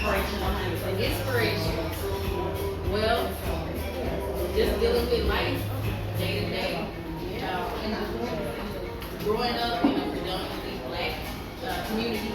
The inspiration. Well, just dealing with life day to day. Growing up in a predominantly black community,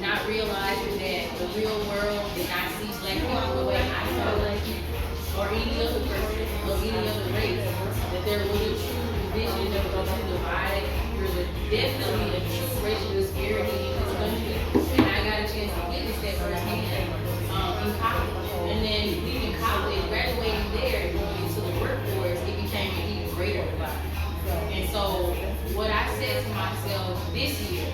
not realizing that the real world did not see black people the way I saw black people, or any other person, or any other race, that there was a true division, there was a true divide. There's definitely a true racial disparity in this country, and I got a chance to witness that firsthand in college. And then leaving college, graduating there, and going into the workforce, it became an even greater divide. And so what I said to myself this year,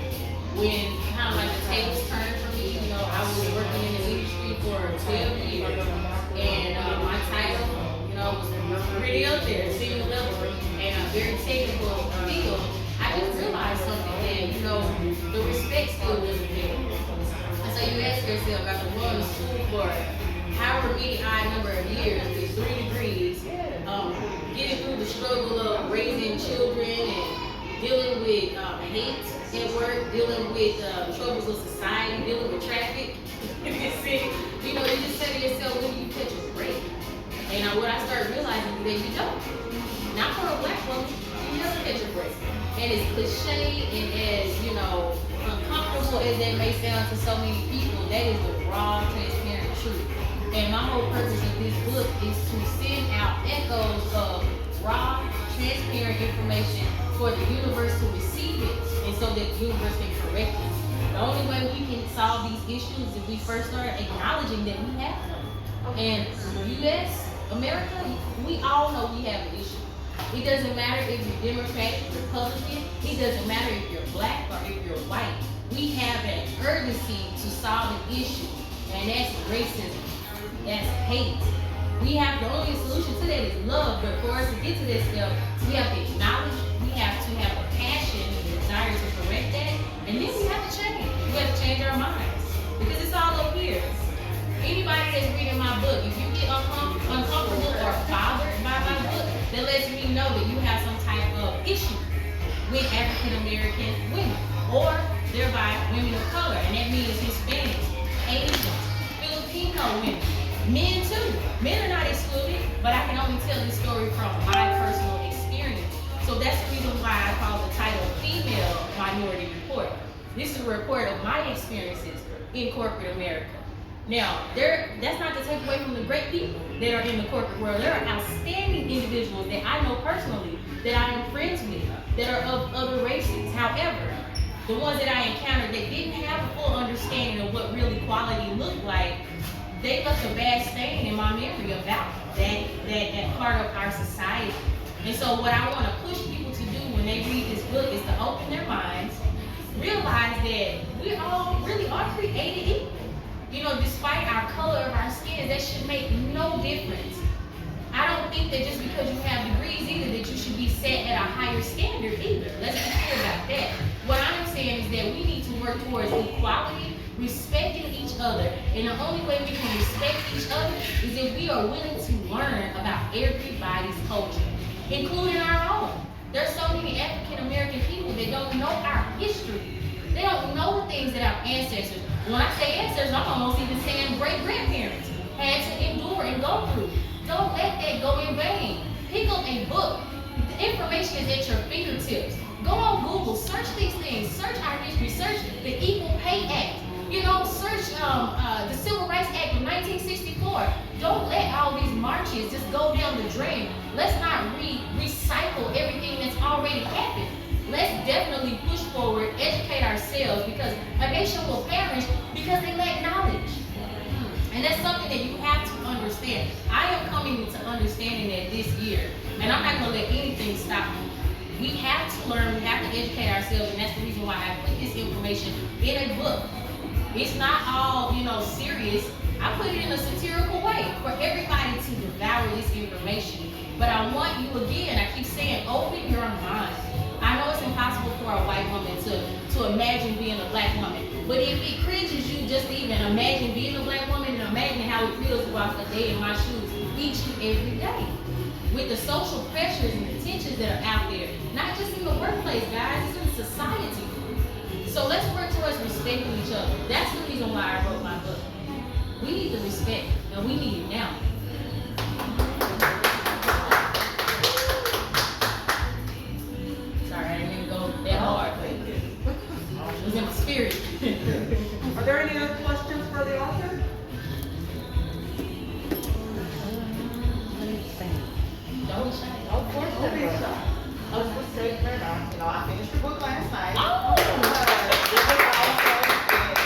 when kind of like the tables turned for me, I was working in the industry for 12 years, and my title, was pretty up there, senior level, and a very technical field. I just realized something that, the respect still wasn't there. And so you ask yourself, after going to school for however many odd number of years with 3 degrees, getting through the struggle of raising children and dealing with hate at work, dealing with troubles of society, dealing with traffic in this city, you just say to yourself, when do you catch a break? And what I started realizing is that you don't. Not for a black woman, you never catch a break. And as cliche and as, uncomfortable as that may sound to so many people, that is the raw, transparent truth. And my whole purpose of this book is to send out echoes of raw, transparent information for the universe to receive it, and so that the universe can correct it. The only way we can solve these issues is if we first start acknowledging that we have them. And U.S., America, we all know we have an issue. It doesn't matter if you're Democrat, Republican, it doesn't matter if you're black or if you're white. We have an urgency to solve an issue, and that's racism. That's hate. We have the only solution to that is love, but for us to get to that step, we have to acknowledge, we have to have a passion and a desire to correct that, and then we have to change. We have to change our minds, because it's all up here. Anybody that's reading my book, if you get uncomfortable or bothered by my book, that lets me know that you have some type of issue with African American women, or thereby women of color, and that means Hispanics, Asians, Filipino women. Men too. Men are not excluded, but I can only tell this story from my personal experience. So that's the reason why I call the title Female Minority Report. This is a report of my experiences in corporate America. Now, that's not to take away from the great people that are in the corporate world. There are outstanding individuals that I know personally, that I am friends with, that are of other races. However, the ones that I encountered that didn't have a full understanding of what real equality looked like, they left a bad stain in my memory about that part of our society. And so what I want to push people to do when they read this book is to open their minds, realize that we all really are created equal. Despite our color of our skin, that should make no difference. I don't think that just because you have degrees either, that you should be set at a higher standard either. Let's be clear about that. What I'm saying is that we need to work towards equality, respecting each other. And the only way we can respect each other is if we are willing to learn about everybody's culture, including our own. There's so many African American people that don't know our history. They don't know the things that our ancestors, when I say ancestors, I'm almost even saying great-grandparents, had to endure and go through. Don't let that go in vain. Pick up a book. The information is at your fingertips. Go on Google, search these things, search our history, search the Equal Pay Act. Search the Civil Rights Act of 1964. Don't let all these marches just go down the drain. Let's not recycle everything that's already happened. Let's definitely push forward, educate ourselves, because a nation will perish because they lack knowledge. And that's something that you have to understand. I am coming to understanding that this year, and I'm not going to let anything stop me. We have to learn, we have to educate ourselves, and that's the reason why I put this information in a book. It's not all, serious. I put it in a satirical way for everybody to devour this information. But I want you, again, I keep saying, open your mind. I know it's impossible for a white woman to imagine being a black woman. But if it cringes you just to even imagine being a black woman and imagine how it feels to walk a day in my shoes each and every day. With the social pressures and the tensions that are out there, not just in the workplace, guys, it's in society. So let's work towards respecting each other. That's the reason why I wrote my book. We need the respect, and we need it now. Sorry, I didn't even go that hard, but it was in my spirit. Are there any other questions for the author? Don't shy. Of course, Don't be never. shy. I was just saying, I finished the book last night. Oh. It was awesome, and,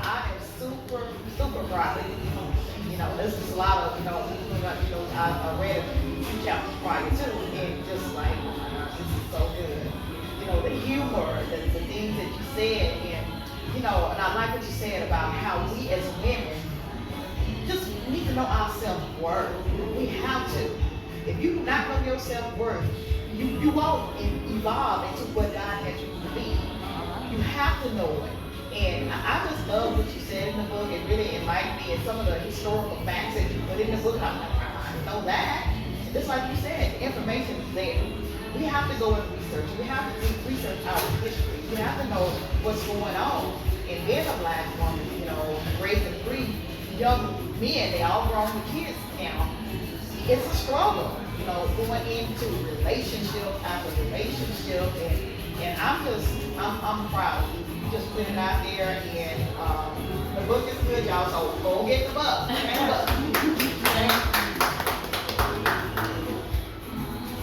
I am super, super proud of it. This is a lot of, I read a few chapters prior to, and just like, oh my gosh, this is so good. The humor, the things that you said, and I like what you said about how we as women just need to know our self-worth. We have to. If you do not know your self-worth, you won't evolve into what God has you to be. You have to know it. And I just love what you said in the book. It really enlightened me, and some of the historical facts that you put in the book. I'm like, I didn't know that. And just like you said, the information is there. We have to go and research. We have to research our history. We have to know what's going on. And being a black woman, raising 3 young men, they all grown with kids now. It's a struggle, going into relationship after relationship, and I'm proud of you. You just put it out there, and the book is good, y'all. So go get the book.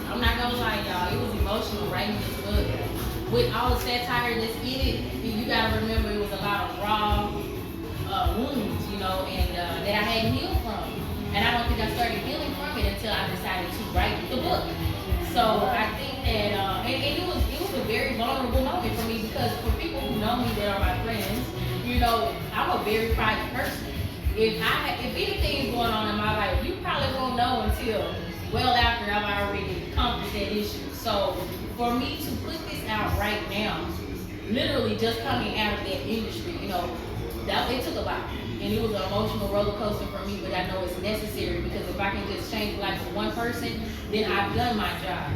I'm not gonna lie, y'all. It was emotional writing this book. With all the satire that's in it, you gotta remember it was a lot of raw wounds, and that I hadn't healed from. And I don't think I started healing from it until I decided to write the book. So I think that, and it was a very vulnerable moment for me, because for people who know me that are my friends, I'm a very private person. If anything is going on in my life, you probably won't know until well after I've already accomplished that issue. So for me to put this out right now, literally just coming out of that industry, it took a lot. And it was an emotional roller coaster for me, but I know it's necessary, because if I can just change the life of one person, then I've done my job.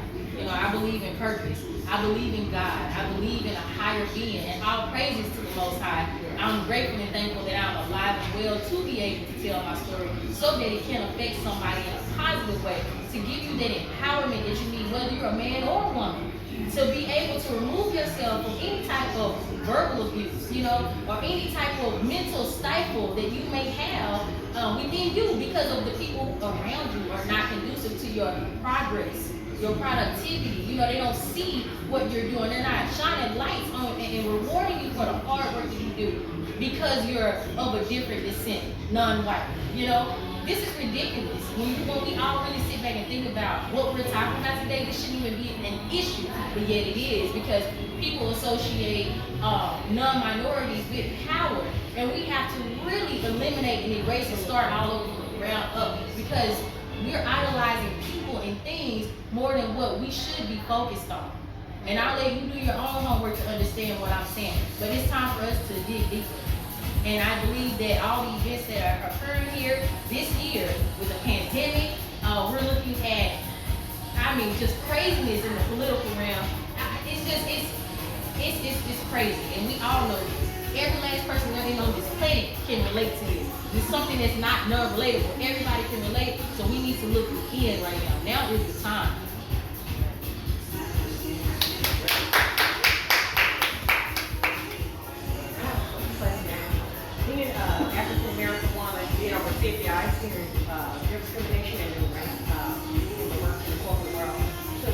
I believe in purpose. I believe in God. I believe in a higher being, and all praises to the Most High. I'm grateful and thankful that I'm alive and well to be able to tell my story, so that it can affect somebody in a positive way, to give you that empowerment that you need, whether you're a man or a woman, to be able to remove yourself from any type of verbal abuse, or any type of mental stifle that you may have within you, because of the people around you are not conducive to your progress, your productivity. They don't see what you're doing. They're not shining lights on and rewarding you for the hard work that you do, because you're of a different descent, non-white. This is ridiculous. When we all really sit back and think about what we're talking about today, this shouldn't even be an issue, but yet it is, because people associate non-minorities with power, and we have to really eliminate and erase and start all over from the ground up, because we're idolizing people and things more than what we should be focused on. And I'll let you do your own homework to understand what I'm saying, but it's time for us to dig deeper. And I believe that all the events that are occurring here this year with the pandemic, we're looking at, just craziness in the political realm. It's crazy, and we all know this. Every last person living on this planet can relate to this. It's something that's not non-relatable. Everybody can relate, so we need to look within right now. Now is the time. Being an African-American woman, being over 50, I experienced discrimination in the work in the corporate world. So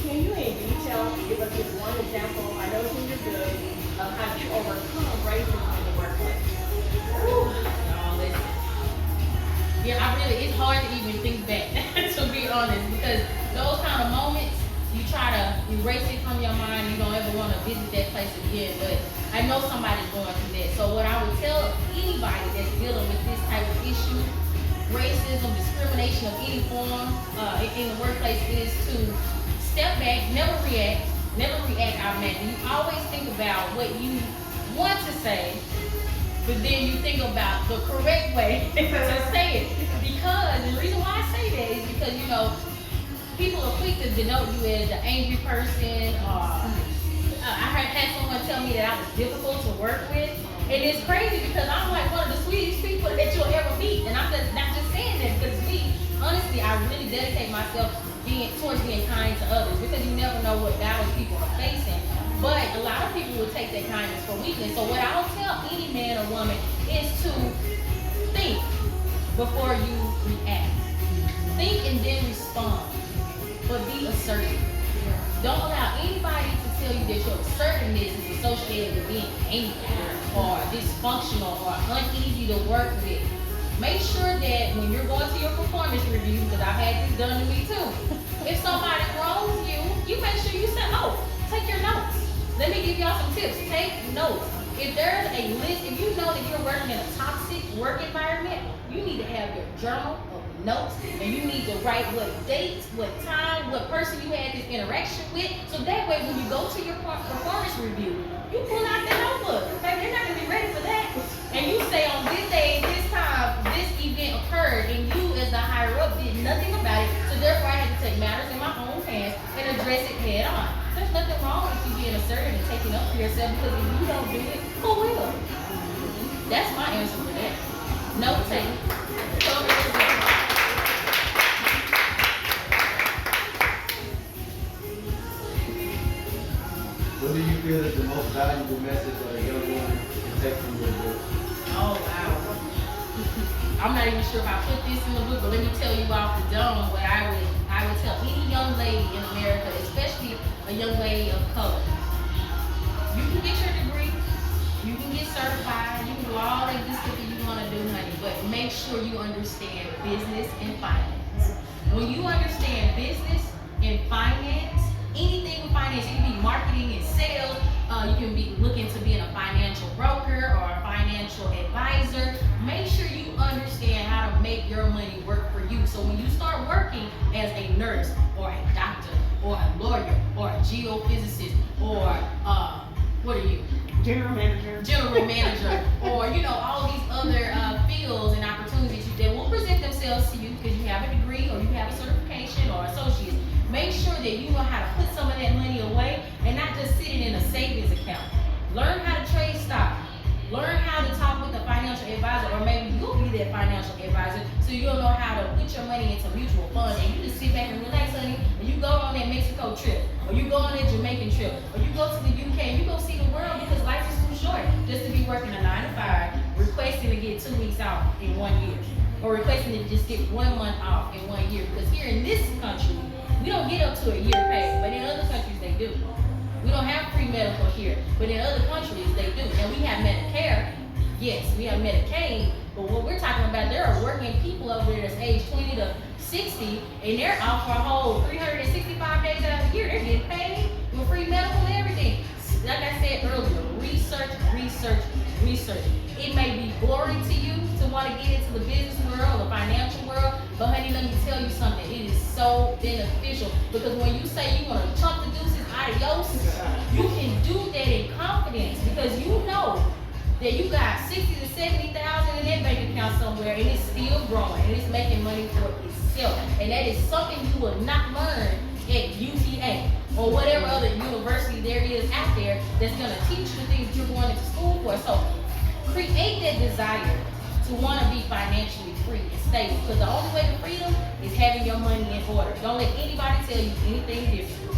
can you in detail give us just one example, I know it's in your book, of how you overcome racism in the workplace? It's hard to even think back, to be honest, because those kind of moments, you try to erase it from your mind. You don't ever want to visit that place again, but I know somebody's going through that. So what I would tell anybody that's dealing with this type of issue, racism, discrimination of any form in the workplace, is to step back, never react automatically. You always think about what you want to say, but then you think about the correct way to say it. Because the reason why I say that is because, people are quick to denote you as an angry person. I had someone tell me that I was difficult to work with. And it's crazy because I'm like one of the sweetest people that you'll ever meet. And I'm just not just saying that because me, honestly, I really dedicate myself towards being kind to others because you never know what battles people are facing. But a lot of people will take that kindness for weakness. So what I'll tell any man or woman is to think before you react. Think and then respond. But be assertive. Don't allow anybody to tell you that your assertiveness is associated with being angry or dysfunctional or uneasy to work with. Make sure that when you're going to your performance review, because I've had this done to me too, if somebody wrongs you, you make sure you say, oh, take your notes. Let me give y'all some tips. Take notes. If there's a list, if you know that you're working in a toxic work environment, you need to have your journal of notes, and you need to write what dates, what time, what person you had this interaction with, so that way when you go to your performance review, you pull out the notebook. Baby, they're not gonna be ready for that. And you say on this day, this time, this event occurred, and you as the higher up did nothing about it, so therefore I had to take matters in my own hands and address it head on. There's nothing wrong with you being assertive and taking up for yourself, because if you don't do it, who will? That's my answer for that. Note taking. What do you feel is the most valuable message that a young woman can take from your book? Oh, wow. I'm not even sure if I put this in the book, but let me tell you off the dome what I would tell any young lady in America, especially a young lady of color. You can get your degree, you can get certified, you can do all that good stuff that you want to do, honey, but make sure you understand business and finance. When you understand business and finance, anything with finance, it can be marketing and sales, you can be looking to being a financial broker or a financial advisor. Make sure you understand how to make your money work for you. So when you start working as a nurse or a doctor or a lawyer or a geophysicist or what are you? General manager. General manager, or all these other fields and opportunities that will present themselves to you because you have a degree or you have a certification or associates. Make sure that you know how to put some of that money away and not just sitting in a savings account. Learn how to trade stock. Learn how to talk with a financial advisor, or maybe you'll be that financial advisor so you'll know how to put your money into mutual funds, and you just sit back and relax, honey, and you go on that Mexico trip, or you go on that Jamaican trip, or you go to the UK and you go see the world, because life is too short just to be working a 9 to 5, requesting to get 2 weeks off in 1 year, or requesting to just get 1 month off in 1 year, because here in this country, we don't get up to a year pay, but in other countries they do. We don't have free medical here, but in other countries they do. And we have Medicare, yes, we have Medicaid, but what we're talking about, there are working people over there that's age 20 to 60, and they're out for a whole 365 days out of the year. They're getting paid with free medical and everything. Like I said earlier, research, research, research. It may be boring to you to want to get into the business world, the financial world, but honey, let me tell you something. It is so beneficial, because when you say you want to chunk the deuces adios, you can do that in confidence, because you know that you got 60 to 70,000 in that bank account somewhere, and it's still growing, and it's making money for itself. And that is something you will not learn at UTA or whatever other university there is out there that's going to teach you the things you're going into school for. So create that desire to want to be financially free and stable, because the only way to freedom is having your money in order. Don't let anybody tell you anything different.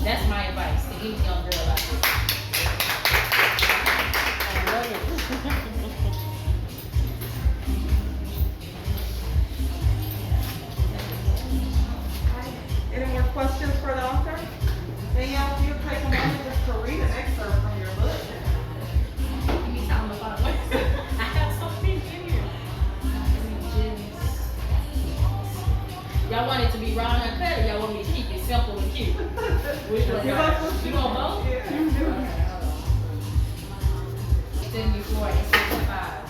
That's my advice to any young girl out there. I love it. Any more questions for the author? Danielle, if you take a moment just to read an excerpt from your book. Give me something about it. I have something in here. Y'all want it to be raw and uncut, or y'all want me to keep it simple and cute? Which one? You want both? Yeah. 74 and 65.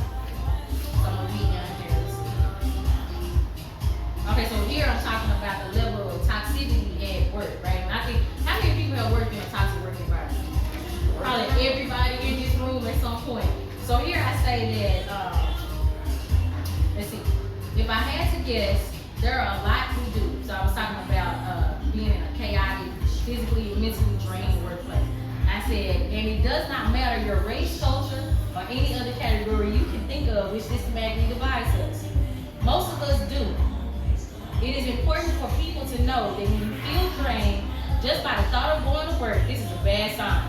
So I'm gonna read down here. Okay, so here I'm talking about the level of toxicity at work, right? And I think, how many people have worked in a toxic work environment? Probably everybody in this room at some point. So here I say that, let's see, if I had to guess, there are a lot we do. So I was talking about being in a chaotic, physically and mentally drained workplace. I said, and it does not matter your race, culture, or any other category you can think of which systematically divides us. Most of us do. It is important for people to know that when you feel drained just by the thought of going to work, this is a bad sign.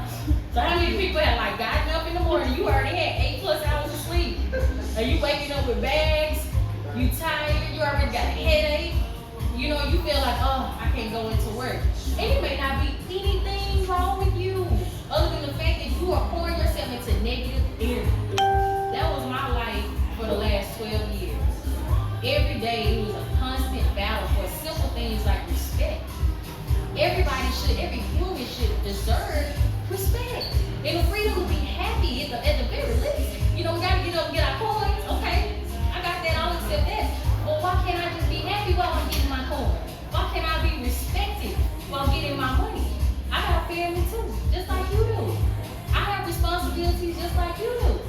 So how many people have like gotten up in the morning, you already had 8+ hours of sleep, and you waking up with bags, you tired, you already got a headache, you know, you feel like, oh, I can't go into work. And it may not be anything wrong with you, other than the fact that you are pouring yourself into negative energy. That was my life for the last 12 years. Every day it was a constant battle for simple things like respect. Every human should deserve respect and the freedom to be happy at the very least. You know, we gotta get up and get our coins. Okay, I got that, I'll accept that. Well, why can't I just be happy while I'm getting my coin? Why can't I be respected while getting my money? I got a family too, just like you do. I have responsibilities just like you do.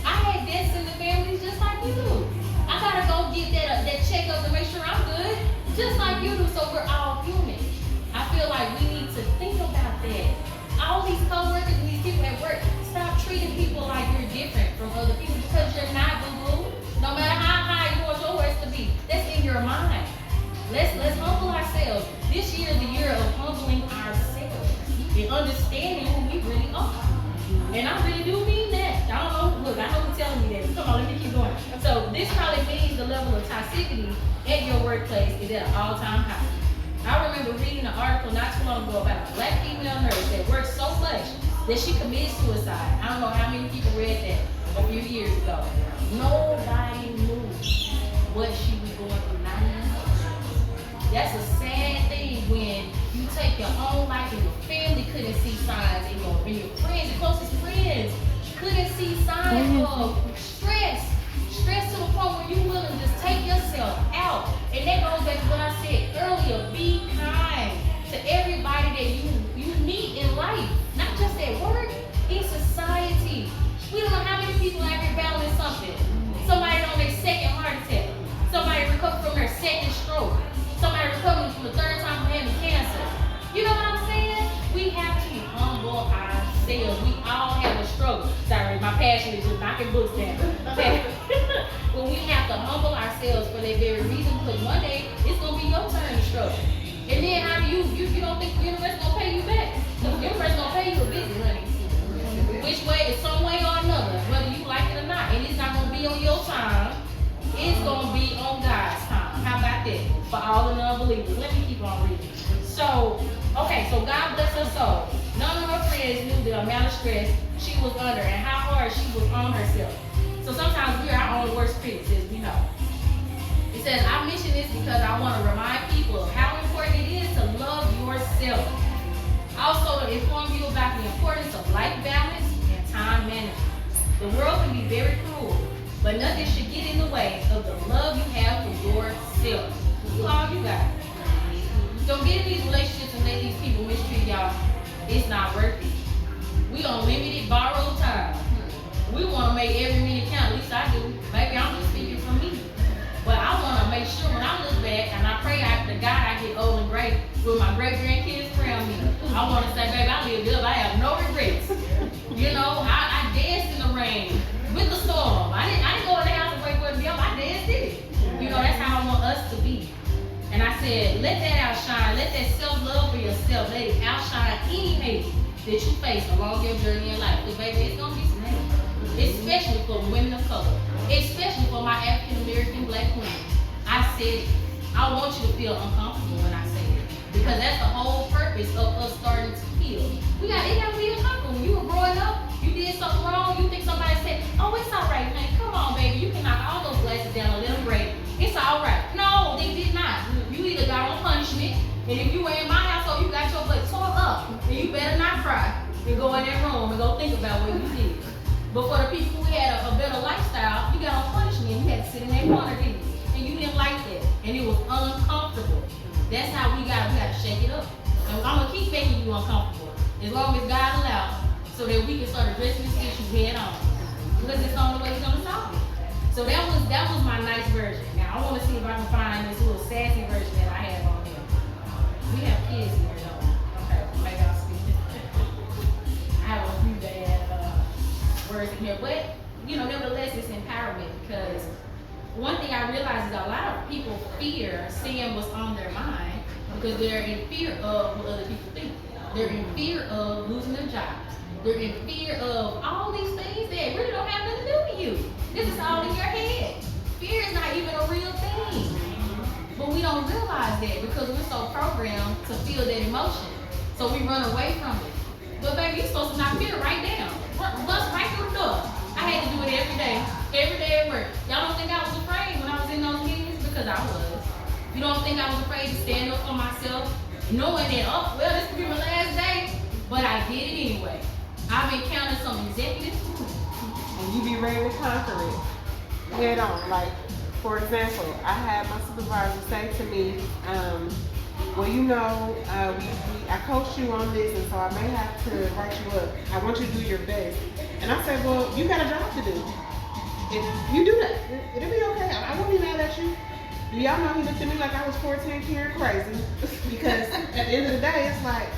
I had debts in the family just like you do. I gotta go get that checkup to make sure I'm good, just like you do. So we're all human. I feel like we need to think about that. All these co-workers and these people at work, stop treating people like you're different from other people because you're not, boo-boo. No matter how high you want yours to be, that's in your mind. Let's humble ourselves. This year is the year of humbling ourselves and understanding who we really are. And I really do mean that. I don't know, look, I know you're telling me that. Come on, let me keep going. So this probably means the level of toxicity at your workplace is at an all-time high. I remember reading an article not too long ago about a black female nurse that worked so much that she committed suicide. I don't know how many people read that a few years ago. Nobody knew what she was going through. Not even her. That's a sad thing when you take your own life and your family couldn't see signs, and your friends, your closest friends couldn't see signs of stress. Stress to the point where you're willing to just take yourself out. And that goes back to what I said earlier. Be kind to everybody that you meet in life. Not just at work, in society. We don't know how many people out here battling something. Somebody on their second heart attack. Somebody recovered from their second stroke. Somebody recovering from the third time from having cancer. You know what I'm saying? We have to humble ourselves. We all have a struggle. Sorry, my passion is just knocking books down. But we have to humble ourselves for that very reason, because one day it's gonna be your turn to struggle. And then how do you don't think the universe gonna pay you back? The universe gonna pay you a visit, honey. Which way, some way or another, whether you like it or not. And it's not gonna be on your time. It's gonna be on God's time. How about that? For all the non-believers. Let me keep on reading. So, okay, so God bless her soul. None of her friends knew the amount of stress she was under and how hard she was on herself. So sometimes we're our own worst critics, as we know. It says, I mention this because I want to remind people of how important it is to love yourself. Also to inform you about the importance of life balance and time management. The world can be very cruel, but nothing should get in the way of the love you have for yourself. This is all you got. Don't get in these relationships and let these people mistreat y'all. It's not worth it. We on limited borrowed time. We want to make every minute count. At least I do. Maybe I'm just speaking for me. But I want to make sure when I look back, and I pray to God I get old and great with my great-grandkids around me. I want to say, baby, I lived up. I have no regrets. You know, I danced in the rain with the storm. I didn't go in the house and wait for it to be up. I danced in it. You know, that's how I want us to be. And I said, let that outshine. Let that self-love for yourself. Let it outshine any hate that you face along your journey in life. Because, baby, it's going to be some hate. Especially for women of color, especially for my African American black women. I said it. I want you to feel uncomfortable when I say it, because that's the whole purpose of us starting to heal. It got to be uncomfortable. When you were growing up, you did something wrong, you think somebody said, oh, it's all right, honey, come on, baby, you can knock all those glasses down and let them break. It's all right. No, they did not. You either got on punishment, and if you were in my household, you got your butt tore up, and you better not cry and go in that room and go think about what you did. But for the people who had a better lifestyle, you got on punishment. You had to sit in that corner, didn't you? And you didn't like that. And it was uncomfortable. That's how we got to shake it up. And I'm going to keep making you uncomfortable, as long as God allows, so that we can start addressing this issue head on. Because it's the only way he's going to solve it. So that was my nice version. Now, I want to see if I can find this little sassy version that I have on here. We have kids in here, though. Okay, maybe I'll speak. I have because they're in fear of what other people think. They're in fear of losing their jobs. They're in fear of all these things that really don't have nothing to do with you. This is all in your head. Fear is not even a real thing. But we don't realize that because we're so programmed to feel that emotion. So we run away from it. But baby, you're supposed to knock fear right down. Bust right through the door. I had to do it every day at work. Y'all don't think I was afraid when I was in those meetings? Because I was. You don't think I was afraid to stand up for myself, knowing that, oh, well, this could be my last day, but I did it anyway. I've encountered some executives, And you be ready to conquer it head on. Like, for example, I had my supervisor say to me, well, you know, I coached you on this, and so I may have to write you up. I want you to do your best. And I said, well, you got a job to do. If you do that, it'll be okay. I won't be mad at you. Y'all know he looked at me like I was 14 carrying crazy. Because at the end of the day, it's like,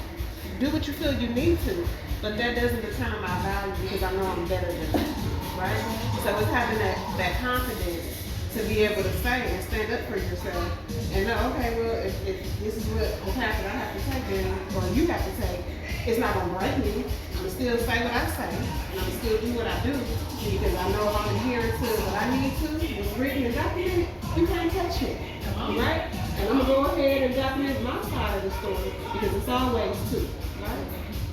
do what you feel you need to. But that doesn't determine my value because I know I'm better than that. Right? So it's having that confidence to be able to say and stand up for yourself and know, okay, well, if this is what the path that I have to take, then, or you have to take, it's not going to break me. I'm going to still say what I say, and I'm going to still do what I do, because I know if I'm adhering to what I need to, it's written and documented, you can't touch me, right? And I'm going to go ahead and document my side of the story, because it's always two, right?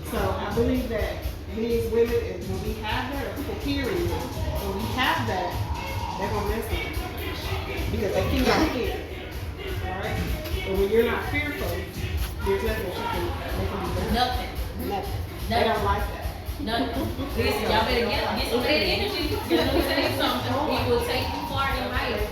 So I believe that these women, when we have that, or people hearing it, when we have that, they're going to mess with it. Because they feel like fear. Alright? But when you're not fearful, there's nothing that they can do. Nothing. They don't like that. Nothing. Listen, y'all better get some of that energy. Because let me tell you something. It will take you far in life.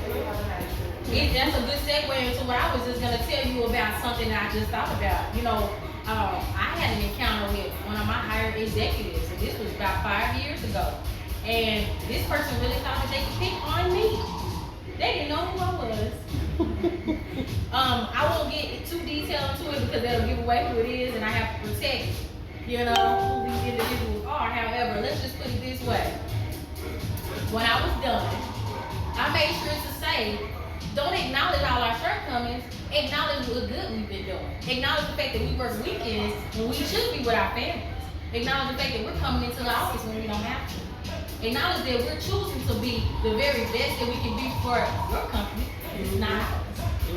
That's a good segue into what I was just going to tell you about something that I just thought about. You know, I had an encounter with one of my higher executives, and this was about 5 years ago. And this person really thought that they could pick on me. They didn't know who I was. I won't get too detailed into it because that'll give away who it is, and I have to protect, you know, who these individuals are. However, let's just put it this way. When I was done, I made sure to say, don't acknowledge all our shortcomings. Acknowledge what good we've been doing. Acknowledge the fact that we work weekends when we should be with our families. Acknowledge the fact that we're coming into the office when we don't have to. Acknowledge that we're choosing to be the very best that we can be for your company. It's not ours.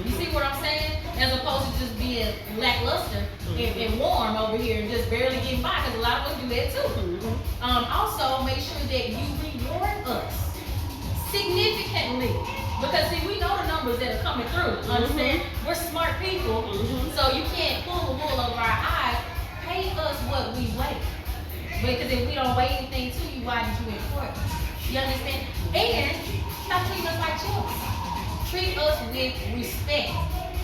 You see what I'm saying? As opposed to just being lackluster and warm over here and just barely getting by, because a lot of us do that too. Also, make sure that you reward us significantly. Because see, we know the numbers that are coming through. Understand? We're smart people, so you can't pull the wool over our eyes. Pay us what we weigh. Because if we don't weigh anything to you, why did you import it? You understand? And stop treating us like children. Treat us with respect.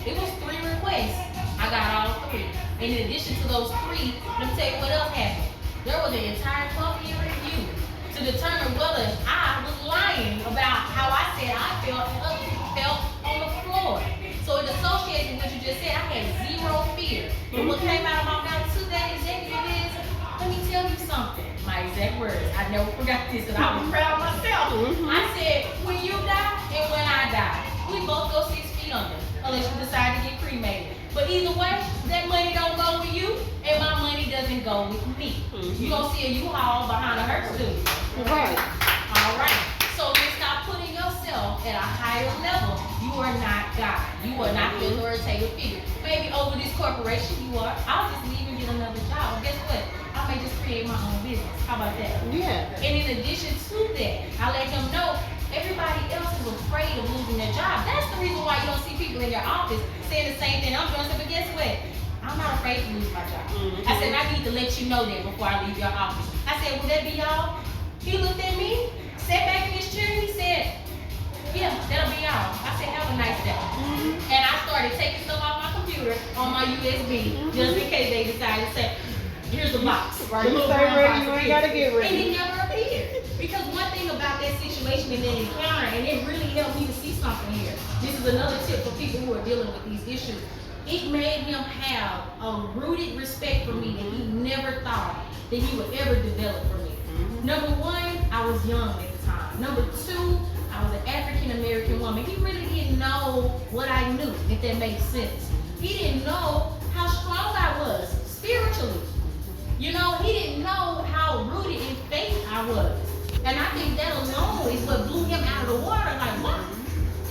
It was 3 requests. I got all 3. And in addition to those 3, let me tell you what else happened. There was an entire company review to determine whether I was lying about how I said I felt and other people felt on the floor. So it associated with what you just said. I had 0 fear. But what came out of my mouth to that executive is, let me tell you something. My exact words. I never forgot this, and I was proud of myself. I said, when you die and when I die, we both go 6 feet under, unless you decide to get cremated. But either way, that money don't go with you, and my money doesn't go with me. You don't see a U-Haul behind a hearse, do you? Right. All right. So then stop putting yourself at a higher level. You are not God. You are not the authoritative figure. Maybe over this corporation you are. I'll just leave and get another job. Guess what? I may just create my own business. How about that? Yeah. And in addition to that, I let them know everybody else is afraid of losing their job. That's the reason why you don't see people in your office saying the same thing I'm doing. But guess what? I'm not afraid to lose my job. I said, I need to let you know that before I leave your office. I said, will that be y'all? He looked at me, sat back in his chair, and he said, yeah, that'll be y'all. I said, have a nice day. And I started taking stuff off my computer on my USB, just in case they decided to say, here's the box. Right. You stay ready, you ain't gotta get ready. And it never appeared. Because one thing about that situation and that encounter, and it really helped me to see something here. This is another tip for people who are dealing with these issues. It made him have a rooted respect for me that he never thought that he would ever develop for me. Number 1, I was young at the time. Number 2, I was an African American woman. He really didn't know what I knew, if that makes sense. He didn't know how strong I was spiritually. You know, he didn't know how rooted in faith I was. And I think that alone is what blew him out of the water. Like, what?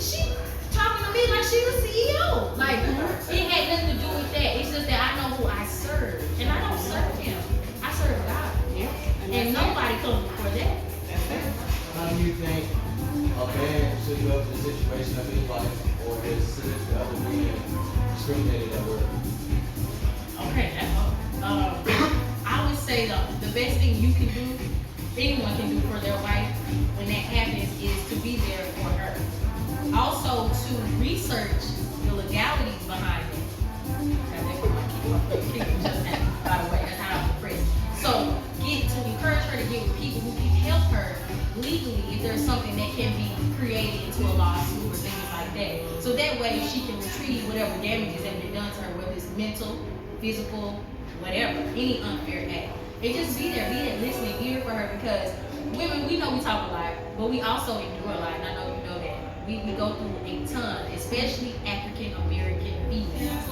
She talking to me like she the CEO. Like, it had nothing to do with that. It's just that I know who I serve. And I don't serve him. I serve God. Yeah. And nobody comes before that. That's it. How do you think a man should go to the situation of his life or his significant other being discriminated at work? Okay, I would say the best thing you can do, anyone can do for their wife when that happens, is to be there for her. Also, to research the legalities behind it. By the way, that's how I'm impressed. So, encourage her to get with people who can help her legally if there's something that can be created into a lawsuit or things like that. So that way she can retrieve whatever damages have been done to her, whether it's mental, physical, whatever, any unfair act. And just be there, be that listening ear for her, because women, we know we talk a lot, but we also endure a lot, and I know you know that. We go through a ton, especially African American females.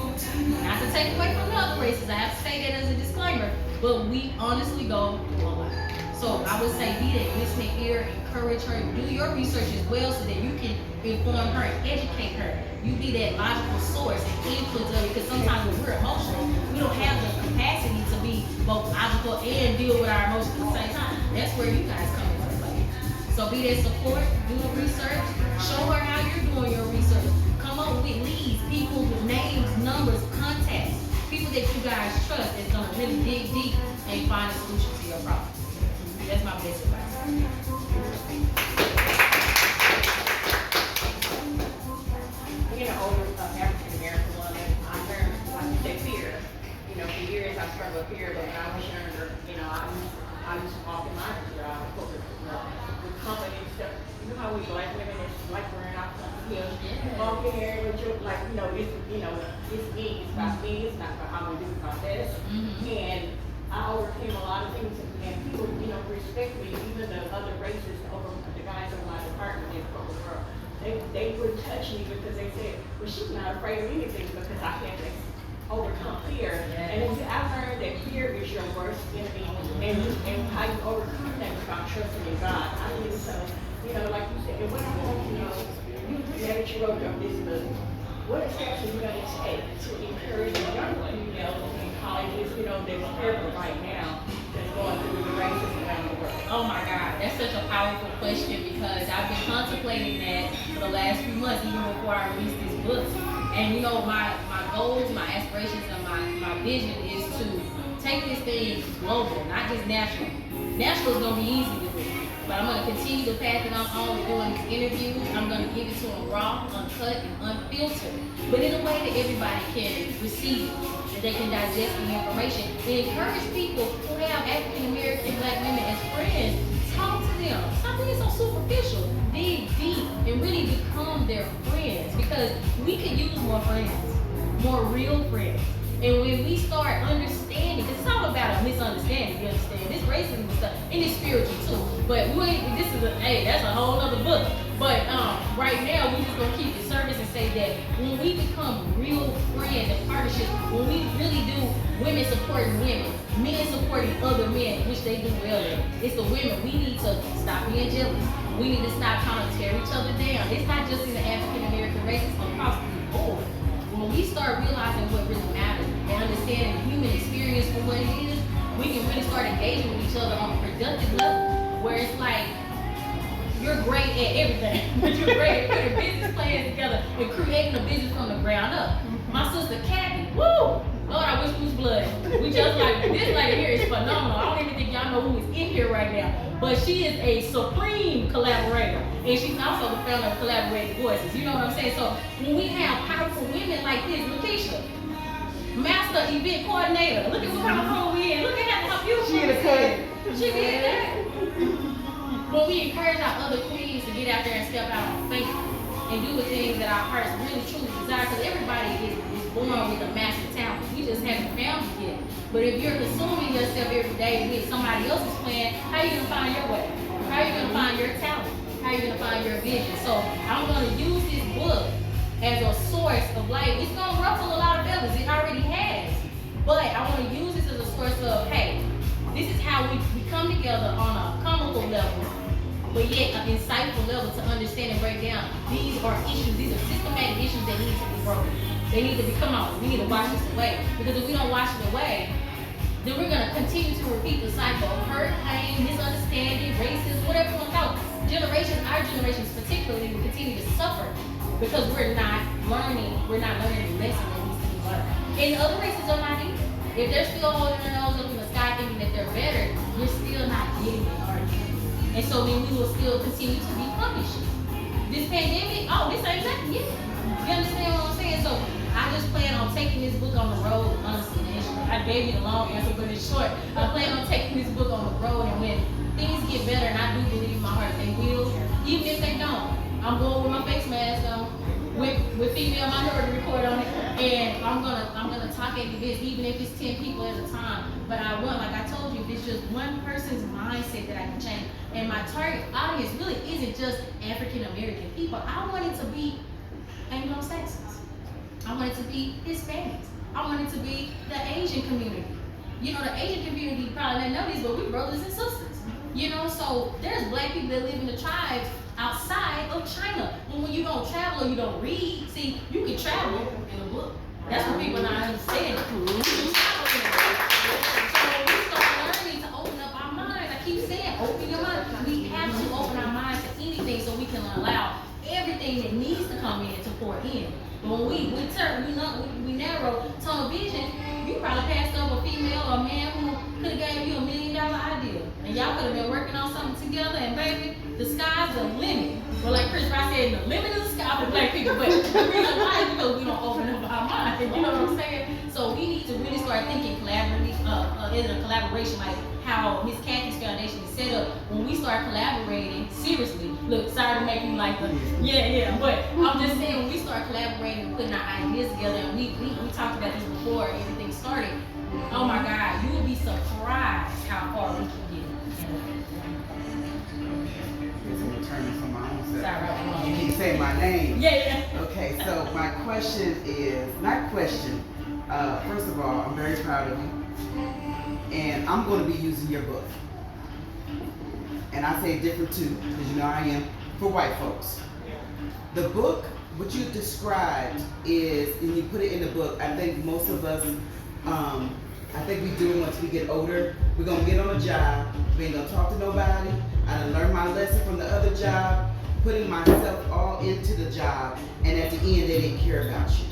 Not to take away from the other races, I have to say that as a disclaimer, but we honestly go through a lot. So I would say be that listening ear, encourage her, do your research as well so that you can inform her and educate her. You be that logical source and input of it, because sometimes when we're emotional, we don't have the capacity to be both logical and deal with our emotions at the same time. That's where you guys come into play. So be that support, do the research, show her how you're doing your research. Come up with leads, people with names, numbers, contacts, people that you guys trust that's gonna really dig deep and find a solution to your problem. That's my best advice. Being an older African American woman, I learned, like you said, fear. You know, for years I struggled with fear, but when I was younger, you know, I used to walk in my with company and stuff. You know how we black women is like wearing our heels, walking here with your, like, it's me, it's about me, it's not about how we do it about this. And I overcame a lot of things, and people, respect me, even the other races, the guys in my department in corporate world. They would touch me because they said, well, she's not afraid of anything because I had to overcome fear. And then I learned that fear is your worst enemy, and how you overcome that is about trusting in God. I mean, so, like you said, and when I hope, you that you wrote up this book, what steps are you going to take to encourage the young females in colleges, that's fearful right now, that's going through the races around the world? Oh my God, that's such a powerful question, because I've been contemplating that for the last few months, even before I released this book. And my goals, my aspirations, and my vision is to take this thing global, not just national. National is going to be easy to do, but I'm going to continue the path that I'm on with doing these interviews. I'm going to give it to them raw, uncut, and unfiltered, but in a way that everybody can receive it, that they can digest the information, and encourage people who have African American Black women as friends. Talk to them. Stop being so superficial. Dig deep and really become their friends, because we could use more friends, more real friends. And when we start understanding, because it's all about a misunderstanding, you understand? This racism and stuff, and it's spiritual too. But that's a whole other book. But right now, we're just going to keep the service and say that when we become real friends and partnerships, when we really do women supporting women, men supporting other men, which they do well in, it's the women. We need to stop being jealous. We need to stop trying to tear each other down. It's not just in the African American race, it's across the board. When we start realizing what really matters and understanding the human experience for what it is, we can really start engaging with each other on a productive level, where it's like, you're great at everything, but you're great at putting business plans together and creating a business from the ground up. My sister Kathy, woo! Lord, I wish we was blood. We just like, this lady here is phenomenal. I don't even think y'all know who is in here right now, but she is a supreme collaborator, and she's also the founder of Collaborating Voices. You know what I'm saying? So when we have powerful women like this, Lakisha, master event coordinator, look at what kind of role we in. Look at how beautiful She is. She did that. When we encourage our other queens to get out there and step out on faith and do the things that our hearts really truly desire, because everybody is born with a massive talent. We just haven't found it yet. But if you're consuming yourself every day with somebody else's plan, how are you gonna find your way? How are you gonna find your talent? How are you gonna find your vision? So I'm gonna use this book as a source of light, it's gonna ruffle a lot of feathers. It already has. But I want to use this as a source of, hey, this is how we come together on a comical level, but yet an insightful level to understand and break down. These are issues, these are systematic issues that need to be broken. They need to be come out. We need to wash this away. Because if we don't wash it away, then we're gonna continue to repeat the cycle of hurt, pain, misunderstanding, racism, whatever you want to call it. Our generations particularly will continue to suffer because we're not learning the lesson that needs to be learned. And other races are not either. If they're still holding their nose up in the sky thinking that they're better, we're still not getting it, are you? And so then we will still continue to be punished. This pandemic, this ain't nothing yet. You understand what I'm saying? So I just plan on taking this book on the road, honestly. I gave you the long answer, but it's short. I plan on taking this book on the road, and when things get better, and I do believe in my heart they will, even if they don't, I'm going with my face mask on, with female minority report on it, and I'm gonna talk at this, even if it's 10 people at a time. But I want, like I told you, it's just one person's mindset that I can change. And my target audience really isn't just African American people. I want it to be Anglo-Saxons. I want it to be Hispanics. I want it to be the Asian community. You know, the Asian community probably didn't know this, but we're brothers and sisters. You know, so there's black people that live in the tribes outside of China. But when you don't travel or you don't read, see, you can travel in a book. That's what people not understand. You can travel in a book. So when we start learning to open up our minds, I keep saying, open your mind. We have to open our minds to anything so we can allow everything that needs to come in to pour in. When we narrow tunnel vision, you probably passed over a female or a man who could have gave you $1 million idea. And y'all could have been working on something together, and baby, the sky's the limit. But like Chris Rock said, the limit is the sky for black people. But the reason why is because we don't open up our minds. You know what I'm saying? So we need to really start thinking collaboratively, in a collaboration, like how Miss Kathy's foundation is set up. When we start collaborating, seriously, look, sorry to make you like the, but I'm just saying, when we start collaborating and putting our ideas together, and we talked about this before everything started, oh my God, you will be surprised how far we can get. I'm returning from my own self. Sorry, You keep saying my name. Yeah. Okay, so my question is, first of all, I'm very proud of you. And I'm going to be using your book. And I say different too, because you know I am, for white folks. The book, what you described is, and you put it in the book, I think most of us, I think we do it once we get older. We're going to get on a job, we ain't going to talk to nobody. I done learned my lesson from the other job, putting myself all into the job, and at the end they didn't care about you.